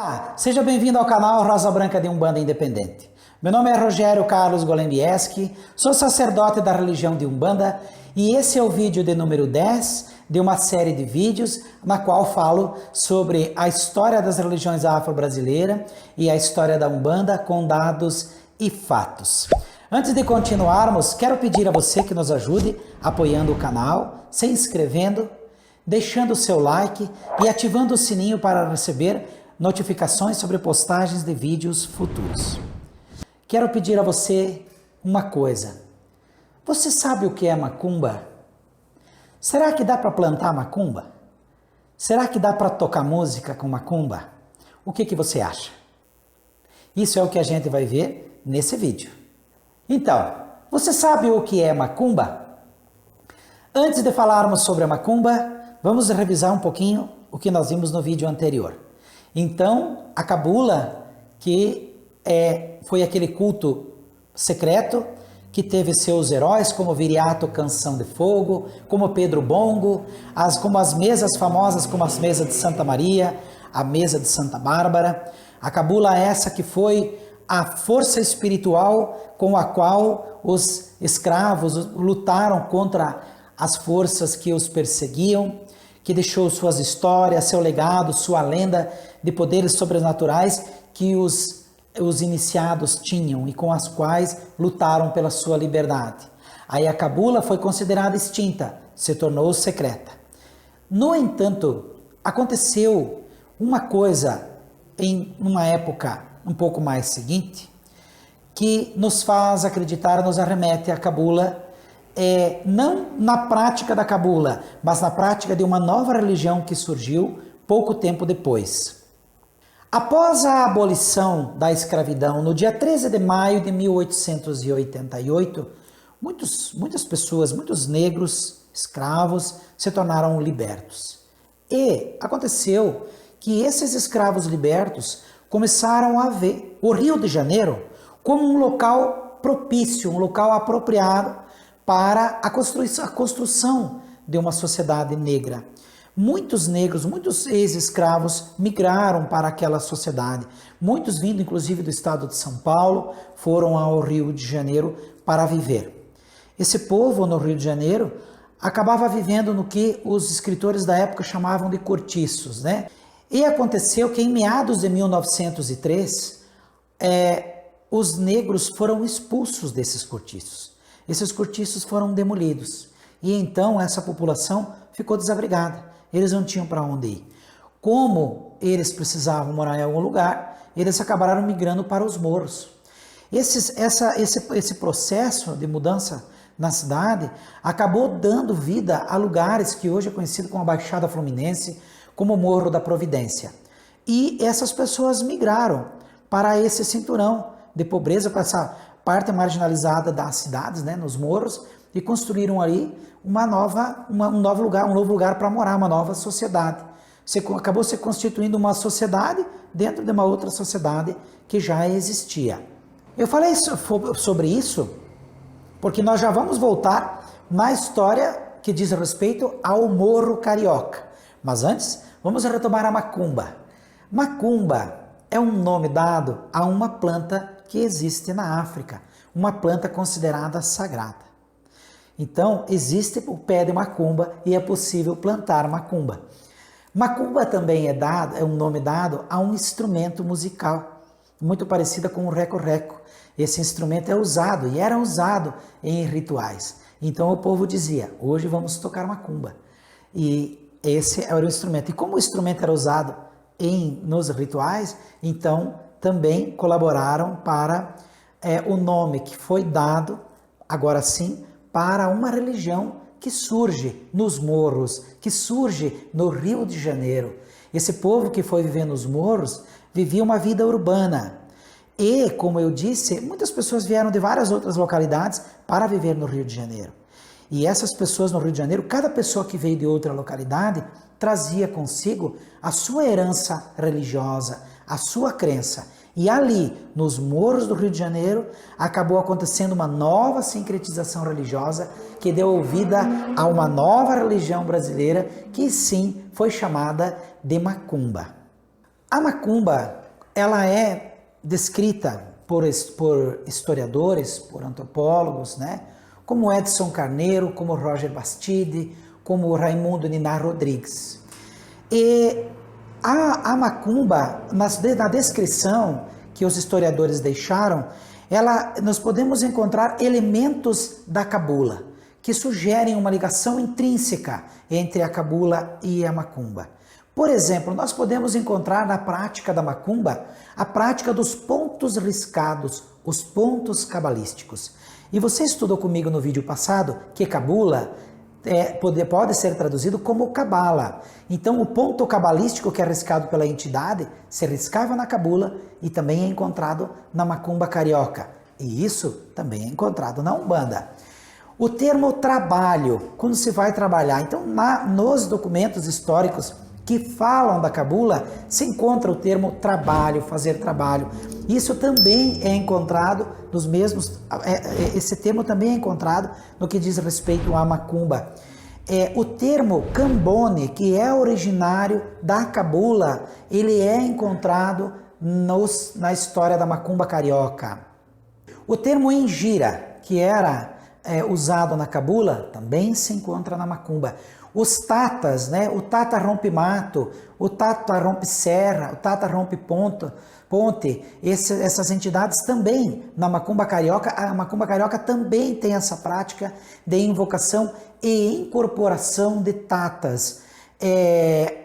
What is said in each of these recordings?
Olá, seja bem-vindo ao canal Rosa Branca de Umbanda Independente. Meu nome é Rogério Carlos Golembieski, sou sacerdote da religião de Umbanda e esse é o vídeo de número 10 de uma série de vídeos na qual falo sobre a história das religiões afro-brasileiras e a história da Umbanda com dados e fatos. Antes de continuarmos, quero pedir a você que nos ajude apoiando o canal, se inscrevendo, deixando o seu like e ativando o sininho para receber notificações sobre postagens de vídeos futuros. Quero pedir a você uma coisa. Você sabe o que é macumba? Será que dá para plantar macumba? Será que dá para tocar música com macumba? O que você acha? Isso é o que a gente vai ver nesse vídeo. Então, você sabe o que é macumba? Antes de falarmos sobre a macumba, vamos revisar um pouquinho o que nós vimos no vídeo anterior. Então, a cabula, que foi aquele culto secreto que teve seus heróis, como Viriato Canção de Fogo, como Pedro Bongo, como as mesas famosas, como as mesas de Santa Maria, a mesa de Santa Bárbara. A cabula essa que foi a força espiritual com a qual os escravos lutaram contra as forças que os perseguiam, que deixou suas histórias, seu legado, sua lenda de poderes sobrenaturais que os iniciados tinham e com as quais lutaram pela sua liberdade. Aí a cabula foi considerada extinta, se tornou secreta. No entanto, aconteceu uma coisa em uma época um pouco mais seguinte, que nos faz acreditar, nos arremete à cabula, não na prática da cabula, mas na prática de uma nova religião que surgiu pouco tempo depois. Após a abolição da escravidão, no dia 13 de maio de 1888, muitas pessoas, muitos negros escravos se tornaram libertos. E aconteceu que esses escravos libertos começaram a ver o Rio de Janeiro como um local propício, um local apropriado para a construção de uma sociedade negra. Muitos negros, muitos ex-escravos migraram para aquela sociedade. Muitos vindo inclusive do estado de São Paulo, foram ao Rio de Janeiro para viver. Esse povo no Rio de Janeiro acabava vivendo no que os escritores da época chamavam de cortiços, né? E aconteceu que em meados de 1903, os negros foram expulsos desses cortiços. Esses cortiços foram demolidos. E então essa população ficou desabrigada. Eles não tinham para onde ir. Como eles precisavam morar em algum lugar, eles acabaram migrando para os morros. Esse processo de mudança na cidade acabou dando vida a lugares que hoje é conhecido como a Baixada Fluminense, como o Morro da Providência. E essas pessoas migraram para esse cinturão de pobreza, para essa parte marginalizada das cidades, né, nos morros, e construíram ali um novo lugar para morar, uma nova sociedade. Acabou se constituindo uma sociedade dentro de uma outra sociedade que já existia. Eu falei sobre isso porque nós já vamos voltar na história que diz respeito ao Morro Carioca. Mas antes, vamos retomar a macumba. Macumba é um nome dado a uma planta que existe na África, uma planta considerada sagrada. Então, existe o pé de macumba e é possível plantar macumba. Macumba também é um nome dado a um instrumento musical, muito parecida com o reco-reco. Esse instrumento é usado e era usado em rituais. Então o povo dizia, hoje vamos tocar macumba. E esse era o instrumento. E como o instrumento era usado nos rituais, então também colaboraram para o nome que foi dado, agora sim, para uma religião que surge nos morros, que surge no Rio de Janeiro. Esse povo que foi viver nos morros vivia uma vida urbana. E, como eu disse, muitas pessoas vieram de várias outras localidades para viver no Rio de Janeiro. E essas pessoas no Rio de Janeiro, cada pessoa que veio de outra localidade, trazia consigo a sua herança religiosa, a sua crença. E ali, nos morros do Rio de Janeiro, acabou acontecendo uma nova sincretização religiosa que deu vida a uma nova religião brasileira que sim foi chamada de macumba. A macumba, ela é descrita por historiadores, por antropólogos, né? Como Edson Carneiro, como Roger Bastide, como Raimundo Ninar Rodrigues. E a macumba, na descrição que os historiadores deixaram, nós podemos encontrar elementos da cabula, que sugerem uma ligação intrínseca entre a cabula e a macumba. Por exemplo, nós podemos encontrar na prática da macumba a prática dos pontos riscados, os pontos cabalísticos. E você estudou comigo no vídeo passado que cabula pode ser traduzido como cabala. Então, o ponto cabalístico que é riscado pela entidade se riscava na cabula e também é encontrado na macumba carioca. E isso também é encontrado na Umbanda. O termo trabalho, quando se vai trabalhar. Então, nos documentos históricos que falam da cabula, se encontra o termo trabalho, fazer trabalho. Isso também é encontrado nos mesmos, esse termo também é encontrado no que diz respeito à macumba. O termo cambone, que é originário da cabula, ele é encontrado na história da macumba carioca. O termo engira, que era usado na cabula, também se encontra na macumba. Os tatas, né? O tata rompe mato, o tata rompe serra, o tata rompe ponte, essas entidades também, na macumba carioca, a macumba carioca também tem essa prática de invocação e incorporação de tatas.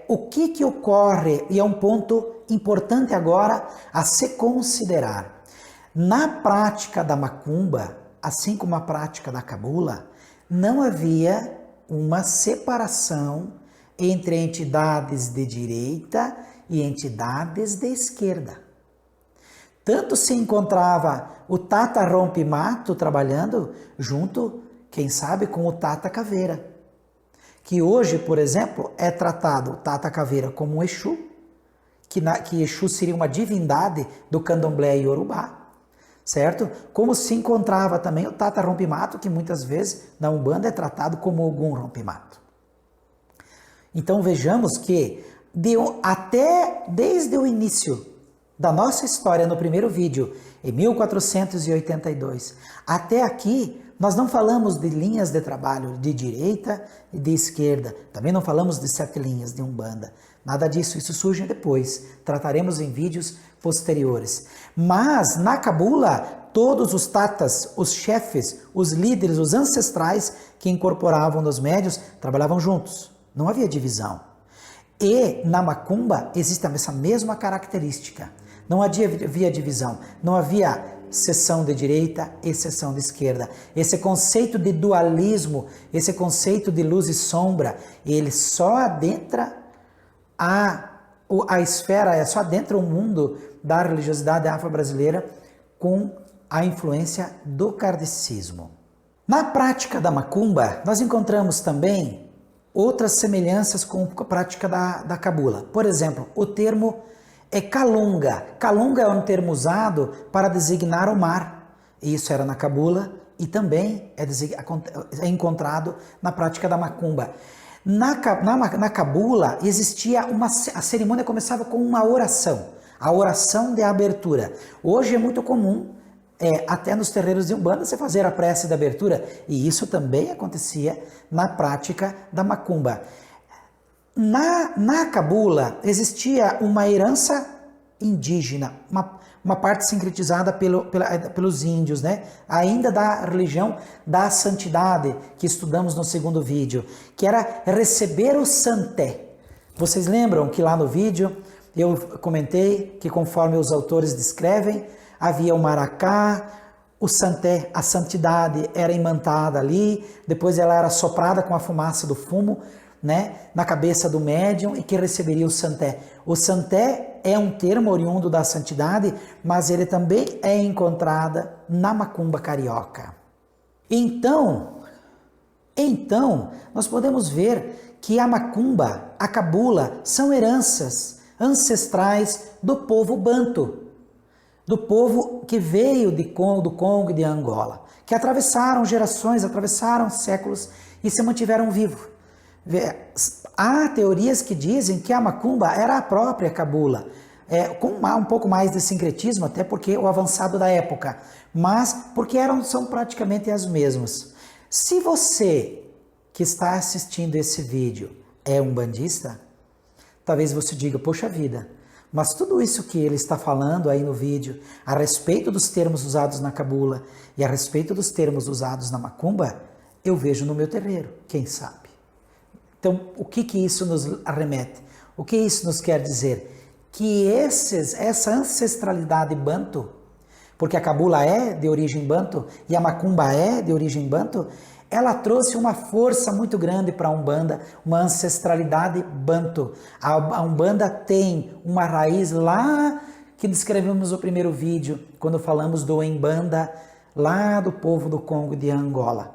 O que ocorre, e é um ponto importante agora a se considerar, na prática da macumba, assim como a prática da cabula, não havia uma separação entre entidades de direita e entidades de esquerda. Tanto se encontrava o Tata Rompe-Mato trabalhando junto, quem sabe, com o Tata Caveira, que hoje, por exemplo, é tratado o Tata Caveira como um Exu, que Exu seria uma divindade do Candomblé Iorubá, certo? Como se encontrava também o Tata Rompe-Mato, que muitas vezes na Umbanda é tratado como Ogum Rompe-Mato. Então vejamos que desde o início da nossa história no primeiro vídeo, em 1482, até aqui, nós não falamos de linhas de trabalho de direita e de esquerda, também não falamos de 7 linhas de Umbanda, nada disso, isso surge depois, trataremos em vídeos posteriores. Mas na cabula, todos os tatas, os chefes, os líderes, os ancestrais que incorporavam nos médios, trabalhavam juntos, não havia divisão. E na macumba existe essa mesma característica, não havia divisão, não havia seção de direita e seção de esquerda. Esse conceito de dualismo, esse conceito de luz e sombra, ele só adentra a esfera, só adentra o mundo da religiosidade afro-brasileira com a influência do kardecismo. Na prática da macumba, nós encontramos também outras semelhanças com a prática da cabula. Por exemplo, o termo calunga. Calunga é um termo usado para designar o mar. Isso era na cabula e também é encontrado na prática da macumba. Na cabula existia a cerimônia começava com uma oração, a oração de abertura. Hoje é muito comum, até nos terreiros de Umbanda, você fazer a prece de abertura, e isso também acontecia na prática da macumba. Na cabula existia uma herança indígena, uma parte sincretizada pelos índios, né? Ainda da religião da santidade, que estudamos no segundo vídeo, que era receber o santé. Vocês lembram que lá no vídeo eu comentei que conforme os autores descrevem, havia o maracá, o santé, a santidade era imantada ali, depois ela era soprada com a fumaça do fumo, né, na cabeça do médium e que receberia o santé. O santé é um termo oriundo da santidade, mas ele também é encontrado na macumba carioca. Então, nós podemos ver que a macumba, a cabula, são heranças ancestrais do povo banto, do povo que veio do Congo e de Angola, que atravessaram gerações, atravessaram séculos e se mantiveram vivos. Há teorias que dizem que a macumba era a própria cabula, com um pouco mais de sincretismo, até porque o avançado da época, mas porque são praticamente as mesmas. Se você que está assistindo esse vídeo é umbandista, talvez você diga, poxa vida, mas tudo isso que ele está falando aí no vídeo, a respeito dos termos usados na cabula e a respeito dos termos usados na macumba, eu vejo no meu terreiro, quem sabe? Então, o que isso nos arremete? O que isso nos quer dizer? Que essa ancestralidade banto, porque a cabula é de origem banto e a macumba é de origem banto, ela trouxe uma força muito grande para a Umbanda, uma ancestralidade banto. A Umbanda tem uma raiz lá que descrevemos no primeiro vídeo, quando falamos do Embanda, lá do povo do Congo de Angola.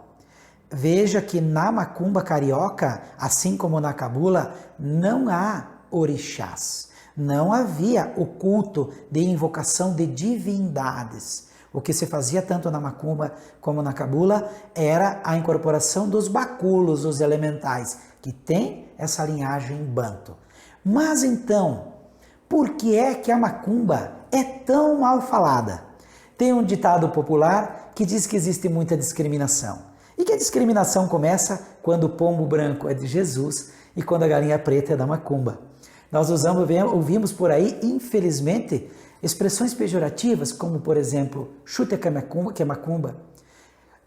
Veja que na macumba carioca, assim como na cabula, não há orixás. Não havia o culto de invocação de divindades. O que se fazia tanto na macumba como na cabula era a incorporação dos baculos, os elementais, que tem essa linhagem banto. Mas então, por que é que a macumba é tão mal falada? Tem um ditado popular que diz que existe muita discriminação. E que a discriminação começa quando o pombo branco é de Jesus e quando a galinha preta é da macumba. Nós ouvimos por aí, infelizmente, expressões pejorativas, como, por exemplo, chute que é macumba.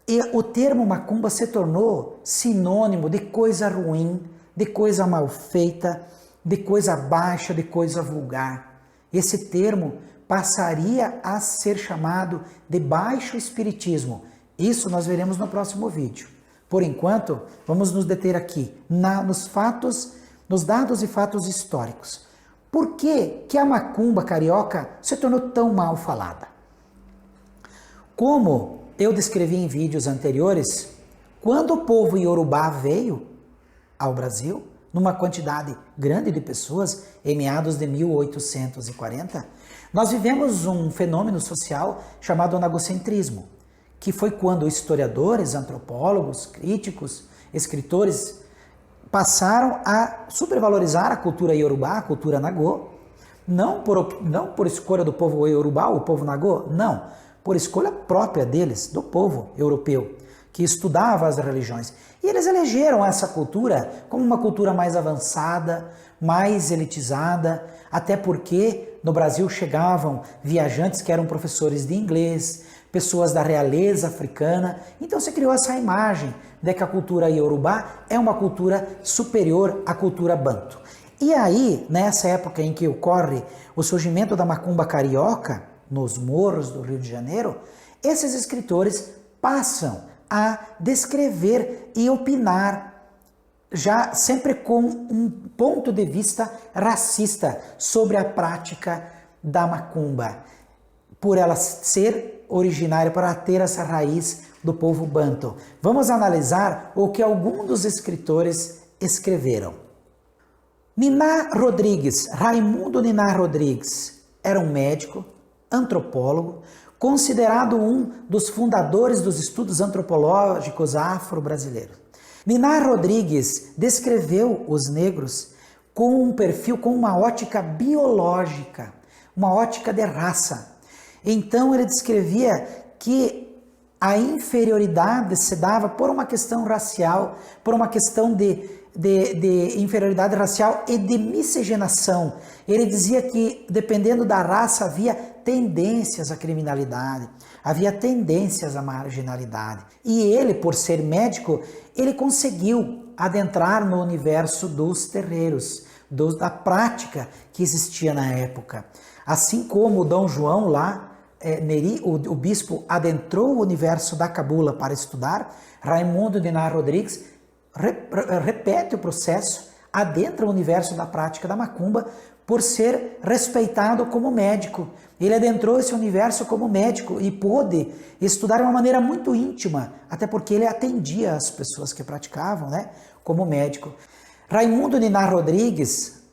E o termo macumba se tornou sinônimo de coisa ruim, de coisa mal feita, de coisa baixa, de coisa vulgar. Esse termo passaria a ser chamado de baixo espiritismo. Isso nós veremos no próximo vídeo. Por enquanto, vamos nos deter aqui nos dados e fatos históricos. Por que a macumba carioca se tornou tão mal falada? Como eu descrevi em vídeos anteriores, quando o povo iorubá veio ao Brasil, numa quantidade grande de pessoas, em meados de 1840, nós vivemos um fenômeno social chamado anagocentrismo, que foi quando historiadores, antropólogos, críticos, escritores passaram a supervalorizar a cultura iorubá, a cultura nagô, não por escolha do povo iorubá, o povo nagô, não, por escolha própria deles, do povo europeu, que estudava as religiões. E eles elegeram essa cultura como uma cultura mais avançada, mais elitizada, até porque no Brasil chegavam viajantes que eram professores de inglês, pessoas da realeza africana, então se criou essa imagem de que a cultura iorubá é uma cultura superior à cultura banto. E aí, nessa época em que ocorre o surgimento da macumba carioca, nos morros do Rio de Janeiro, esses escritores passam a descrever e opinar, já sempre com um ponto de vista racista sobre a prática da macumba, por ela ser originária, por ela ter essa raiz do povo banto. Vamos analisar o que alguns dos escritores escreveram. Raimundo Niná Rodrigues, era um médico, antropólogo, considerado um dos fundadores dos estudos antropológicos afro-brasileiros. Niná Rodrigues descreveu os negros com um perfil, com uma ótica biológica, uma ótica de raça. Então ele descrevia que a inferioridade se dava por uma questão racial, por uma questão de inferioridade racial e de miscigenação. Ele dizia que, dependendo da raça, havia tendências à criminalidade, havia tendências à marginalidade. E ele, por ser médico, ele conseguiu adentrar no universo dos terreiros, da prática que existia na época. Assim como o Dom João lá, Neri, o bispo, adentrou o universo da cabula para estudar, Raimundo Niná Rodrigues repete o processo, adentra o universo da prática da macumba por ser respeitado como médico. Ele adentrou esse universo como médico e pôde estudar de uma maneira muito íntima, até porque ele atendia as pessoas que praticavam, como médico. Raimundo Niná Rodrigues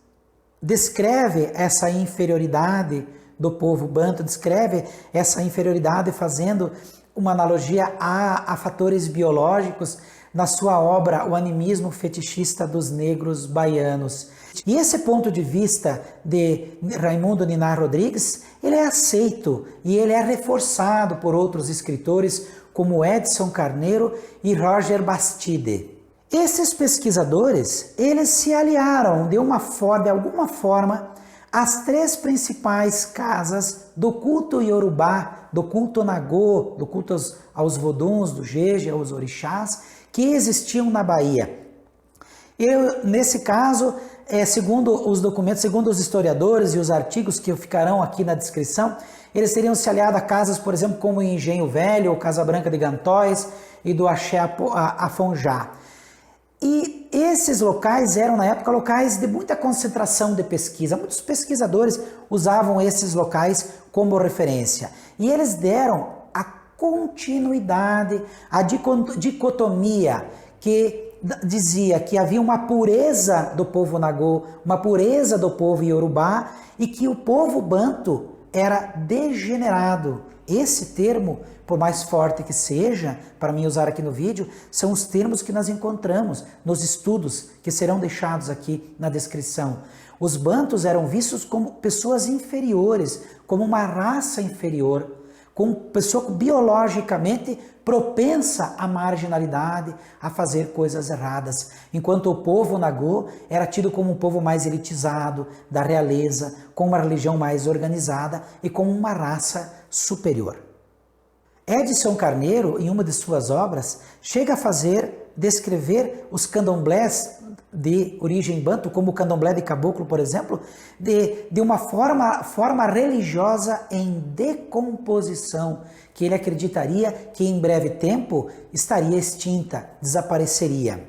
descreve essa inferioridade do povo banto, descreve essa inferioridade fazendo uma analogia a fatores biológicos na sua obra O Animismo Fetichista dos Negros Baianos. E esse ponto de vista de Raimundo Ninar Rodrigues, ele é aceito e ele é reforçado por outros escritores como Edson Carneiro e Roger Bastide. Esses pesquisadores, eles se aliaram de alguma forma às três principais casas do culto iorubá, do culto nagô, do culto aos voduns, do jeje, aos orixás, que existiam na Bahia. Nesse caso, segundo os documentos, segundo os historiadores e os artigos que ficarão aqui na descrição, eles teriam se aliado a casas, por exemplo, como o Engenho Velho, ou Casa Branca de Gantóis e do Axé Afonjá. E esses locais eram, na época, locais de muita concentração de pesquisa. Muitos pesquisadores usavam esses locais como referência. E eles deram a continuidade, a dicotomia que dizia que havia uma pureza do povo nagô, uma pureza do povo iorubá e que o povo banto era degenerado. Esse termo, por mais forte que seja, para mim usar aqui no vídeo, são os termos que nós encontramos nos estudos que serão deixados aqui na descrição. Os bantos eram vistos como pessoas inferiores, como uma raça inferior, como pessoa biologicamente propensa à marginalidade, a fazer coisas erradas, enquanto o povo nagô era tido como um povo mais elitizado, da realeza, com uma religião mais organizada e como uma raça superior. Edson Carneiro, em uma de suas obras, chega a descrever os candomblés de origem banto, como o candomblé de caboclo, por exemplo, de uma forma religiosa em decomposição, que ele acreditaria que em breve tempo estaria extinta, desapareceria.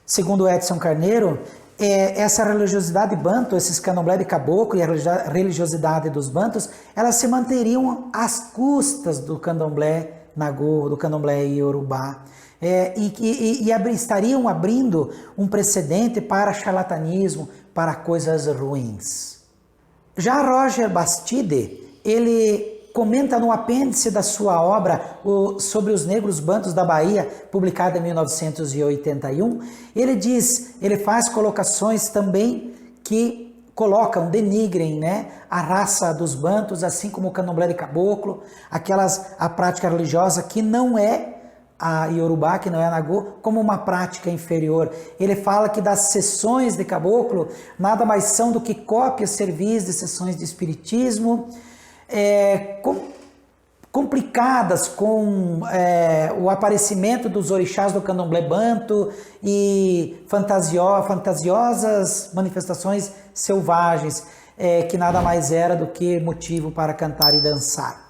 Segundo Edson Carneiro, essa religiosidade banto, esses candomblé de caboclo e a religiosidade dos bantos, elas se manteriam às custas do candomblé nagô, do candomblé iorubá. E estariam abrindo um precedente para charlatanismo, para coisas ruins. Já Roger Bastide, ele comenta no apêndice da sua obra sobre os negros bantos da Bahia, publicada em 1981, ele faz colocações também que denigrem, né, a raça dos bantos, assim como o candomblé de caboclo, a prática religiosa que não é a iorubá, que não é a nagô, como uma prática inferior. Ele fala que das sessões de caboclo nada mais são do que cópias servis de sessões de espiritismo, complicadas com o aparecimento dos orixás do candomblé banto e fantasiosas manifestações selvagens, que nada mais era do que motivo para cantar e dançar.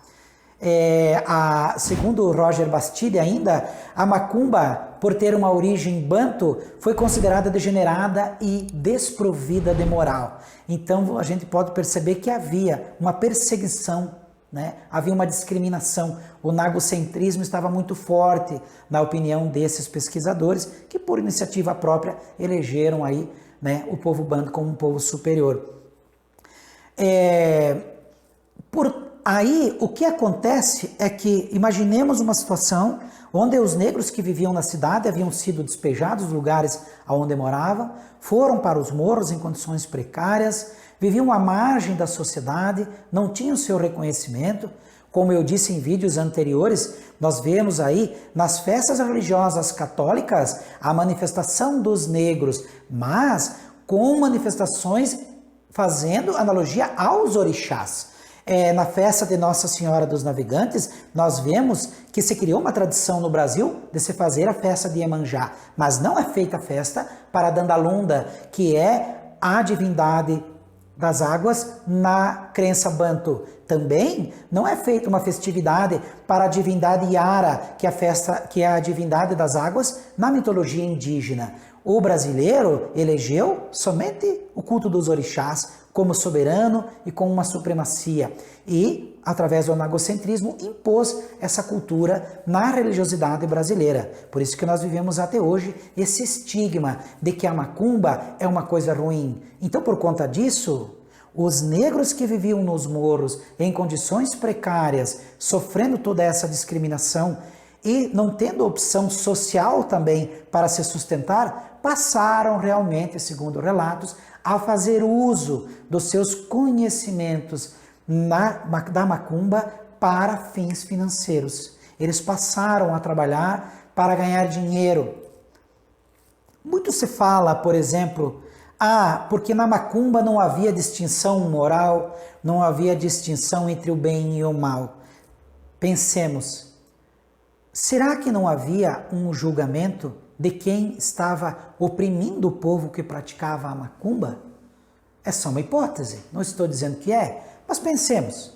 Segundo Roger Bastide ainda, a macumba, por ter uma origem banto, foi considerada degenerada e desprovida de moral. Então a gente pode perceber que havia uma perseguição, né? Havia uma discriminação. O nagocentrismo estava muito forte na opinião desses pesquisadores, que por iniciativa própria elegeram aí, né, o povo banto como um povo superior. Aí, o que acontece é que, imaginemos uma situação onde os negros que viviam na cidade haviam sido despejados dos lugares onde moravam, foram para os morros em condições precárias, viviam à margem da sociedade, não tinham seu reconhecimento. Como eu disse em vídeos anteriores, nós vemos aí nas festas religiosas católicas a manifestação dos negros, mas com manifestações fazendo analogia aos orixás. Na festa de Nossa Senhora dos Navegantes, nós vemos que se criou uma tradição no Brasil de se fazer a festa de Iemanjá, mas não é feita a festa para Dandalunda, que é a divindade das águas na crença banto. Também não é feita uma festividade para a divindade Yara, que é a divindade das águas na mitologia indígena. O brasileiro elegeu somente o culto dos orixás como soberano e com uma supremacia. E, através do nagocentrismo, impôs essa cultura na religiosidade brasileira. Por isso que nós vivemos até hoje esse estigma de que a macumba é uma coisa ruim. Então, por conta disso, os negros que viviam nos morros em condições precárias, sofrendo toda essa discriminação e não tendo opção social também para se sustentar, passaram realmente, segundo relatos, ao fazer uso dos seus conhecimentos da macumba para fins financeiros. Eles passaram a trabalhar para ganhar dinheiro. Muito se fala, por exemplo, porque na macumba não havia distinção moral, não havia distinção entre o bem e o mal. Pensemos, será que não havia um julgamento de quem estava oprimindo o povo que praticava a macumba? É só uma hipótese, não estou dizendo que é, mas pensemos.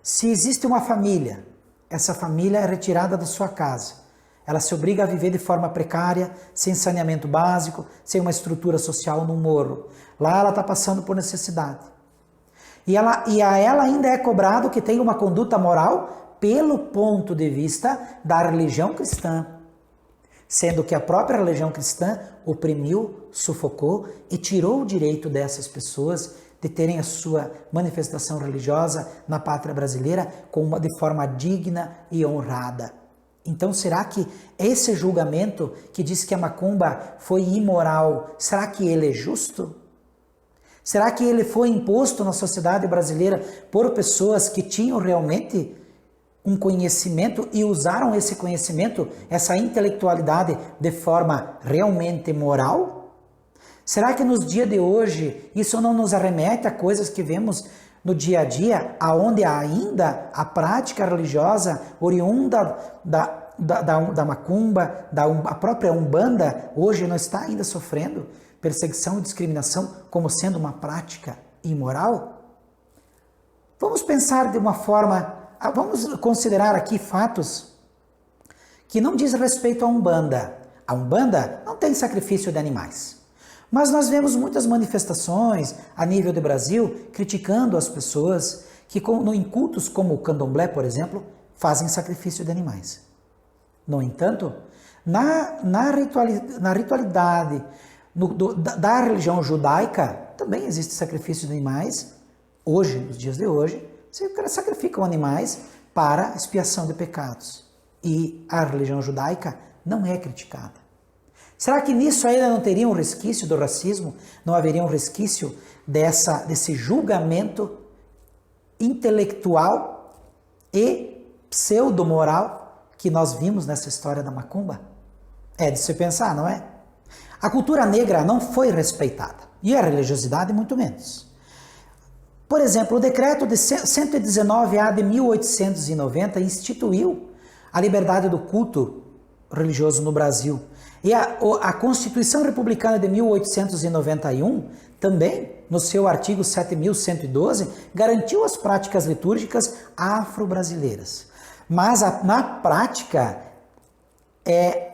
Se existe uma família, essa família é retirada da sua casa, ela se obriga a viver de forma precária, sem saneamento básico, sem uma estrutura social no morro. Lá ela está passando por necessidade. E a ela ainda é cobrado que tenha uma conduta moral pelo ponto de vista da religião cristã. Sendo que a própria religião cristã oprimiu, sufocou e tirou o direito dessas pessoas de terem a sua manifestação religiosa na pátria brasileira de forma digna e honrada. Então, será que esse julgamento que diz que a macumba foi imoral, será que ele é justo? Será que ele foi imposto na sociedade brasileira por pessoas que tinham realmente um conhecimento e usaram esse conhecimento, essa intelectualidade de forma realmente moral? Será que nos dias de hoje isso não nos arremete a coisas que vemos no dia a dia, aonde ainda a prática religiosa oriunda da macumba, a própria umbanda, hoje não está ainda sofrendo perseguição e discriminação como sendo uma prática imoral? Vamos pensar de uma forma, vamos considerar aqui fatos que não diz respeito à umbanda. A umbanda não tem sacrifício de animais. Mas nós vemos muitas manifestações a nível do Brasil criticando as pessoas que em cultos como o candomblé, por exemplo, fazem sacrifício de animais. No entanto, na ritualidade da religião judaica também existe sacrifício de animais. Hoje, nos dias de hoje, se sacrificam animais para expiação de pecados. E a religião judaica não é criticada. Será que nisso ainda não teria um resquício do racismo? Não haveria um resquício desse julgamento intelectual e pseudo-moral que nós vimos nessa história da macumba? É de se pensar, não é? A cultura negra não foi respeitada, e a religiosidade muito menos. Por exemplo, o decreto de 119-A de 1890 instituiu a liberdade do culto religioso no Brasil. E a Constituição Republicana de 1891, também, no seu artigo 7.112, garantiu as práticas litúrgicas afro-brasileiras. Mas, na prática,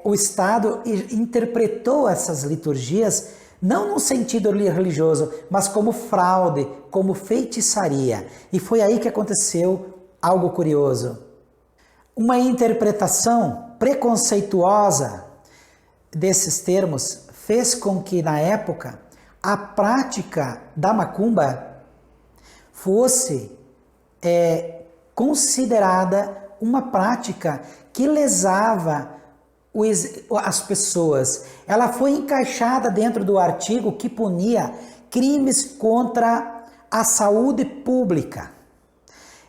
o Estado interpretou essas liturgias não no sentido religioso, mas como fraude, como feitiçaria. E foi aí que aconteceu algo curioso. Uma interpretação preconceituosa desses termos fez com que, na época, a prática da macumba fosse considerada uma prática que lesava as pessoas. Ela foi encaixada dentro do artigo que punia crimes contra a saúde pública.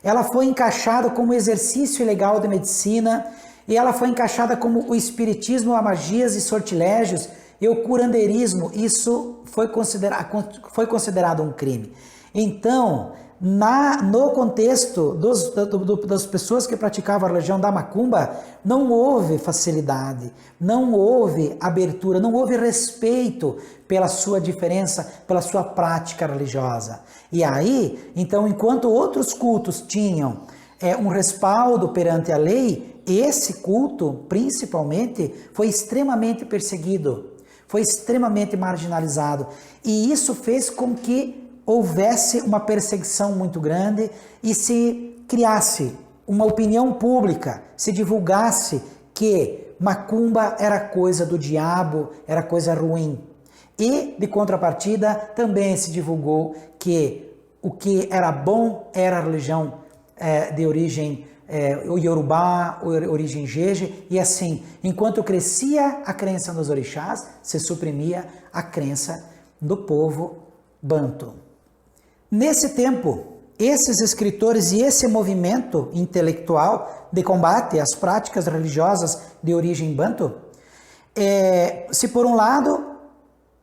Ela foi encaixada como exercício ilegal de medicina, e ela foi encaixada como o espiritismo, a magias e sortilégios e o curandeirismo. Isso foi considerado um crime. Então, no contexto das pessoas que praticavam a religião da macumba, não houve facilidade, não houve abertura, não houve respeito pela sua diferença, pela sua prática religiosa. E aí, então, enquanto outros cultos tinham um respaldo perante a lei, esse culto, principalmente, foi extremamente perseguido, foi extremamente marginalizado. E isso fez com que houvesse uma perseguição muito grande e se criasse uma opinião pública, se divulgasse que macumba era coisa do diabo, era coisa ruim. E, de contrapartida, também se divulgou que o que era bom era a religião de origem o Yorubá, origem Jeje, e assim, enquanto crescia a crença nos orixás, se suprimia a crença do povo banto. Nesse tempo, esses escritores e esse movimento intelectual de combate às práticas religiosas de origem banto, se por um lado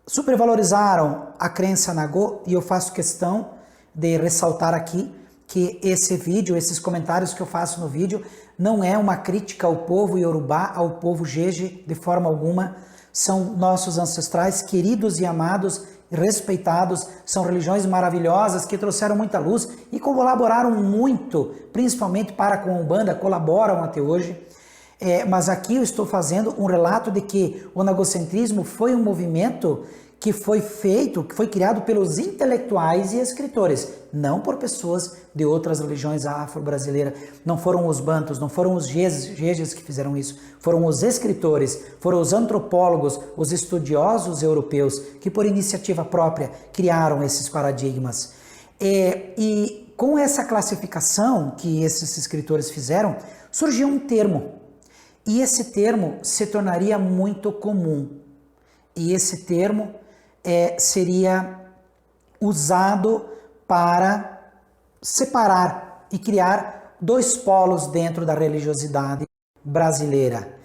supervalorizaram a crença Nagô, e eu faço questão de ressaltar aqui que esse vídeo, esses comentários que eu faço no vídeo, não é uma crítica ao povo Yorubá, ao povo Jeje, de forma alguma. São nossos ancestrais queridos e amados, respeitados, são religiões maravilhosas que trouxeram muita luz e colaboraram muito, principalmente para com a Umbanda, colaboram até hoje. Mas aqui eu estou fazendo um relato de que o nagocentrismo foi um movimento que foi feito, que foi criado pelos intelectuais e escritores, não por pessoas de outras religiões afro-brasileiras. Não foram os bantos, não foram os jejes que fizeram isso, foram os escritores, foram os antropólogos, os estudiosos europeus que por iniciativa própria criaram esses paradigmas. E com essa classificação que esses escritores fizeram, surgiu um termo, e esse termo se tornaria muito comum. E esse termo seria usado para separar e criar dois polos dentro da religiosidade brasileira.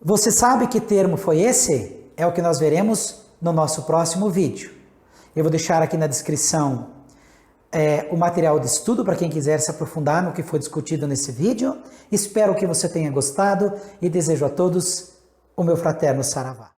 Você sabe que termo foi esse? É o que nós veremos no nosso próximo vídeo. Eu vou deixar aqui na descrição o material de estudo para quem quiser se aprofundar no que foi discutido nesse vídeo. Espero que você tenha gostado e desejo a todos o meu fraterno Saravá.